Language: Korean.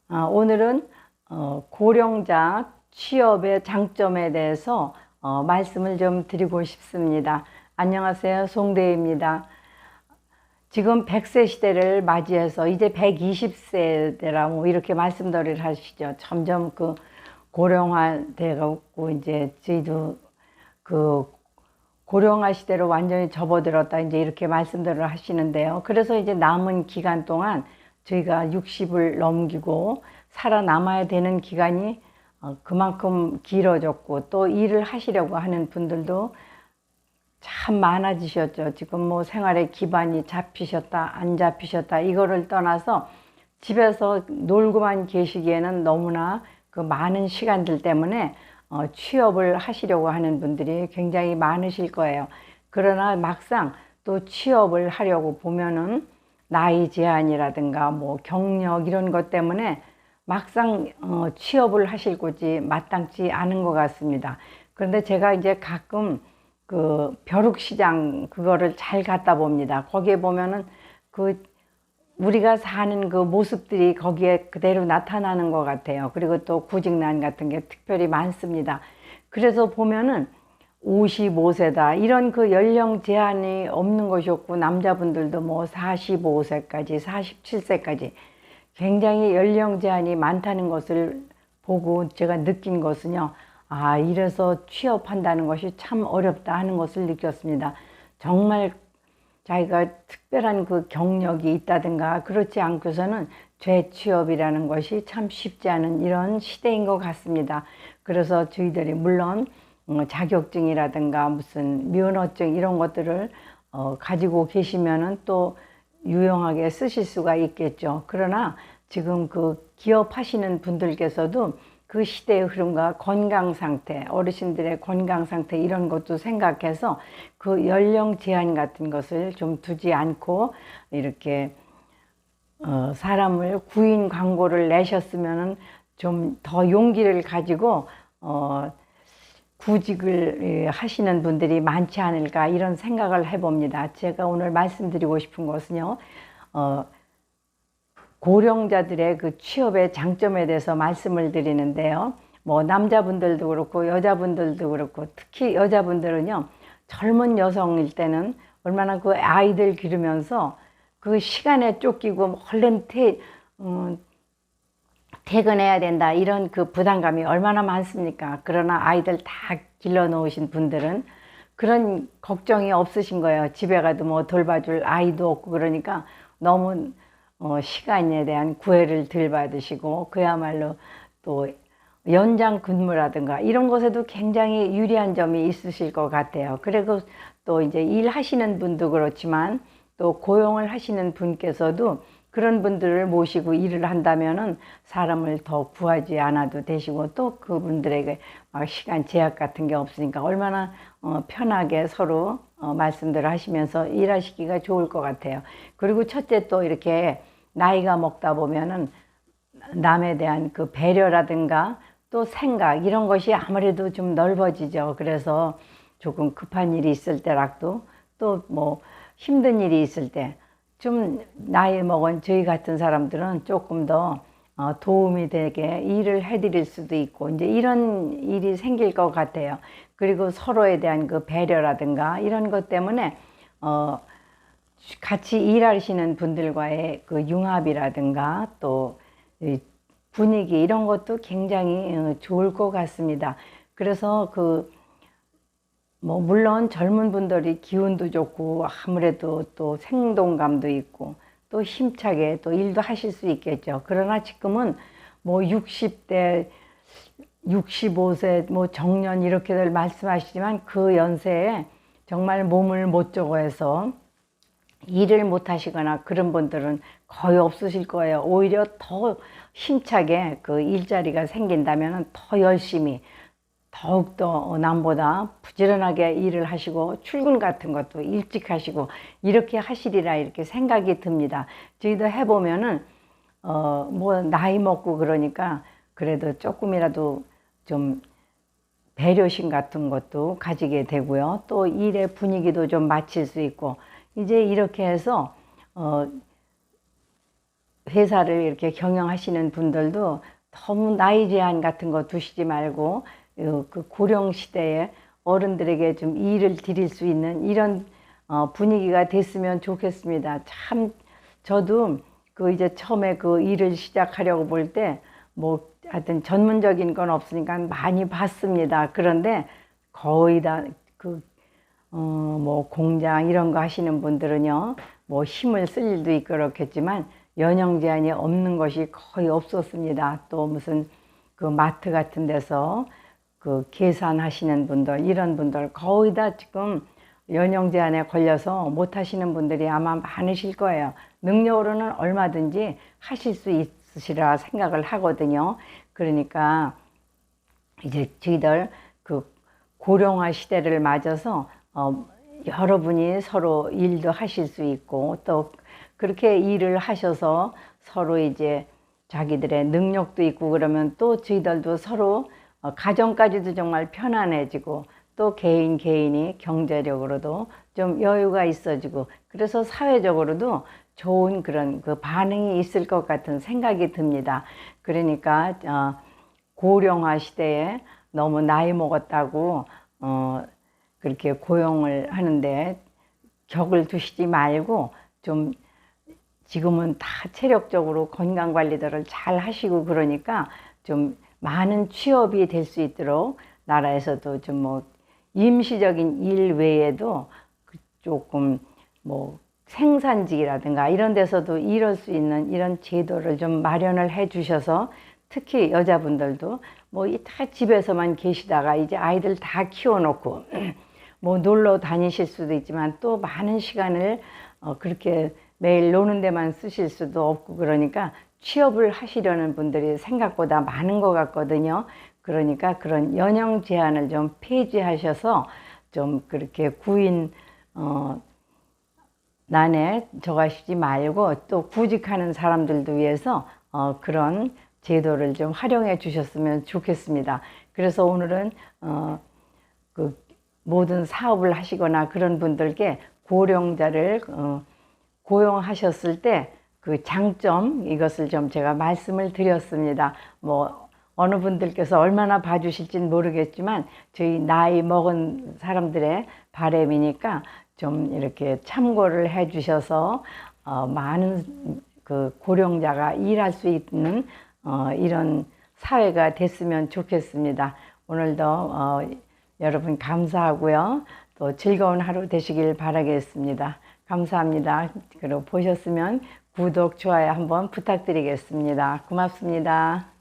오늘은 고령자 취업의 장점에 대해서 말씀을 좀 드리고 싶습니다. 안녕하세요. 송대입니다. 지금 100세 시대를 맞이해서 이제 120세대라 뭐 이렇게 말씀들을 하시죠. 점점 그 고령화되고 이제 저희도 그 고령화 시대로 완전히 접어들었다 이제 이렇게 말씀들을 하시는데요. 그래서 이제 남은 기간 동안 저희가 60을 넘기고 살아남아야 되는 기간이 그만큼 길어졌고, 또 일을 하시려고 하는 분들도 참 많아지셨죠. 지금 뭐 생활의 기반이 잡히셨다 안 잡히셨다 이거를 떠나서 집에서 놀고만 계시기에는 너무나 그 많은 시간들 때문에 취업을 하시려고 하는 분들이 굉장히 많으실 거예요. 그러나 막상 또 취업을 하려고 보면은 나이 제한이라든가 뭐 경력 이런 것 때문에 막상 취업을 하실 곳이 마땅치 않은 것 같습니다. 그런데 제가 이제 가끔 그 벼룩시장 그거를 잘 갔다 봅니다. 거기에 보면은 그 우리가 사는 그 모습들이 거기에 그대로 나타나는 것 같아요. 그리고 또 구직난 같은 게 특별히 많습니다. 그래서 보면은 55세다 이런 그 연령 제한이 없는 것이 없고, 남자분들도 뭐 45세까지 47세까지 굉장히 연령 제한이 많다는 것을 보고 제가 느낀 것은요, 이래서 취업한다는 것이 참 어렵다 하는 것을 느꼈습니다. 정말 자기가 특별한 그 경력이 있다든가 그렇지 않고서는 재취업이라는 것이 참 쉽지 않은 이런 시대인 것 같습니다. 그래서 저희들이 물론 자격증이라든가 무슨 면허증 이런 것들을 가지고 계시면은 또 유용하게 쓰실 수가 있겠죠. 그러나 지금 그 기업하시는 분들께서도 그 시대의 흐름과 건강 상태, 어르신들의 건강 상태 이런 것도 생각해서 그 연령 제한 같은 것을 좀 두지 않고 이렇게 사람을 구인 광고를 내셨으면은 좀 더 용기를 가지고 구직을 하시는 분들이 많지 않을까 이런 생각을 해봅니다. 제가 오늘 말씀드리고 싶은 것은요, 고령자들의 그 취업의 장점에 대해서 말씀을 드리는데요. 뭐 남자분들도 그렇고 여자분들도 그렇고, 특히 여자분들은요, 젊은 여성일 때는 얼마나 그 아이들 기르면서 그 시간에 쫓기고 얼른 퇴근해야 된다 이런 그 부담감이 얼마나 많습니까? 그러나 아이들 다 길러 놓으신 분들은 그런 걱정이 없으신 거예요. 집에 가도 뭐 돌봐줄 아이도 없고, 그러니까 너무 시간에 대한 구애를 덜 받으시고, 그야말로 또 연장 근무라든가 이런 것에도 굉장히 유리한 점이 있으실 것 같아요. 그리고 또 이제 일하시는 분도 그렇지만 또 고용을 하시는 분께서도 그런 분들을 모시고 일을 한다면은 사람을 더 구하지 않아도 되시고, 또 그분들에게 막 시간 제약 같은 게 없으니까 얼마나 편하게 서로 말씀들을 하시면서 일하시기가 좋을 것 같아요. 그리고 첫째, 또 이렇게 나이가 먹다 보면은 남에 대한 그 배려라든가 또 생각 이런 것이 아무래도 좀 넓어지죠. 그래서 조금 급한 일이 있을 때라도 또 뭐 힘든 일이 있을 때 좀 나이 먹은 저희 같은 사람들은 조금 더 도움이 되게 일을 해드릴 수도 있고, 이제 이런 일이 생길 것 같아요. 그리고 서로에 대한 그 배려라든가 이런 것 때문에 같이 일하시는 분들과의 그 융합이라든가 또 분위기 이런 것도 굉장히 좋을 것 같습니다. 그래서 뭐 물론 젊은 분들이 기운도 좋고 아무래도 또 생동감도 있고 또 힘차게 또 일도 하실 수 있겠죠. 그러나 지금은 뭐 60대 65세 뭐 정년 이렇게들 말씀하시지만 그 연세에 정말 몸을 못 쪼고해서 일을 못 하시거나 그런 분들은 거의 없으실 거예요. 오히려 더 힘차게 그 일자리가 생긴다면 더 열심히 더욱더 남보다 부지런하게 일을 하시고 출근 같은 것도 일찍 하시고 이렇게 하시리라 이렇게 생각이 듭니다. 저희도 해보면은 뭐 나이 먹고 그러니까 그래도 조금이라도 좀 배려심 같은 것도 가지게 되고요. 또 일의 분위기도 좀 맞출 수 있고, 이제 이렇게 해서 회사를 이렇게 경영하시는 분들도 너무 나이 제한 같은 거 두시지 말고 그 고령 시대에 어른들에게 좀 일을 드릴 수 있는 이런 분위기가 됐으면 좋겠습니다. 참 저도 그 이제 처음에 그 일을 시작하려고 볼 때 뭐 하여튼 전문적인 건 없으니까 많이 봤습니다. 그런데 거의 다 그 뭐 공장 이런 거 하시는 분들은요, 뭐 힘을 쓸 일도 있고 그렇겠지만 연령 제한이 없는 것이 거의 없었습니다. 또 무슨 그 마트 같은 데서 그 계산하시는 분들, 이런 분들 거의 다 지금 연령 제한에 걸려서 못 하시는 분들이 아마 많으실 거예요. 능력으로는 얼마든지 하실 수 있으시라 생각을 하거든요. 그러니까 이제 저희들 그 고령화 시대를 맞아서 여러분이 서로 일도 하실 수 있고 또 그렇게 일을 하셔서 서로 이제 자기들의 능력도 있고 그러면 또 저희들도 서로 가정까지도 정말 편안해지고 또 개인이 경제력으로도 좀 여유가 있어지고 그래서 사회적으로도 좋은 그런 그 반응이 있을 것 같은 생각이 듭니다. 그러니까 고령화 시대에 너무 나이 먹었다고 그렇게 고용을 하는데 격을 두시지 말고 좀 지금은 다 체력적으로 건강 관리들을 잘 하시고 그러니까 좀 많은 취업이 될 수 있도록 나라에서도 좀 뭐 임시적인 일 외에도 조금 뭐 생산직이라든가 이런 데서도 일할 수 있는 이런 제도를 좀 마련을 해 주셔서 특히 여자분들도 뭐 다 집에서만 계시다가 이제 아이들 다 키워놓고 뭐 놀러 다니실 수도 있지만 또 많은 시간을 그렇게 매일 노는 데만 쓰실 수도 없고 그러니까 취업을 하시려는 분들이 생각보다 많은 것 같거든요. 그러니까 그런 연령 제한을 좀 폐지하셔서 좀 그렇게 구인 난에 저가시지 말고 또 구직하는 사람들도 위해서 그런 제도를 좀 활용해 주셨으면 좋겠습니다. 그래서 오늘은 그 모든 사업을 하시거나 그런 분들께 고령자를 고용하셨을 때 그 장점 이것을 좀 제가 말씀을 드렸습니다. 뭐 어느 분들께서 얼마나 봐주실지는 모르겠지만 저희 나이 먹은 사람들의 바람이니까 좀 이렇게 참고를 해 주셔서 많은 그 고령자가 일할 수 있는 이런 사회가 됐으면 좋겠습니다. 오늘도 여러분 감사하고요. 또 즐거운 하루 되시길 바라겠습니다. 감사합니다. 그리고 보셨으면 구독, 좋아요 한번 부탁드리겠습니다. 고맙습니다.